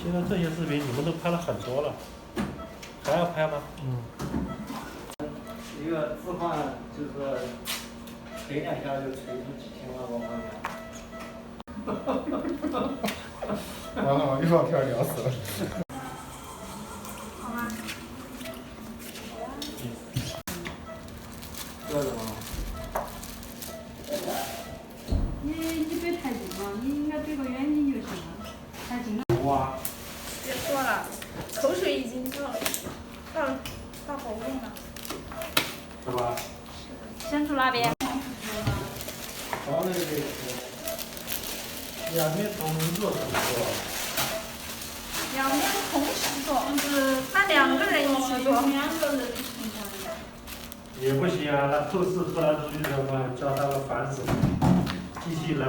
现在这些视频你们都拍了很多了，还要拍吗？一个置换就是说锤两下就锤出几千万光盘来。完了，预告片聊死了。好吗？这个吗？你别太近了，你应该对个远景就行了。太近了。哇！别说了，口水已经到喉咙了。是吧？先出那边。好那个两边同时做怎么做？两边同时做，那两个人一起做。两个人一起做。也不行啊，那透视出来东西的话，叫他们烦死了，机器人。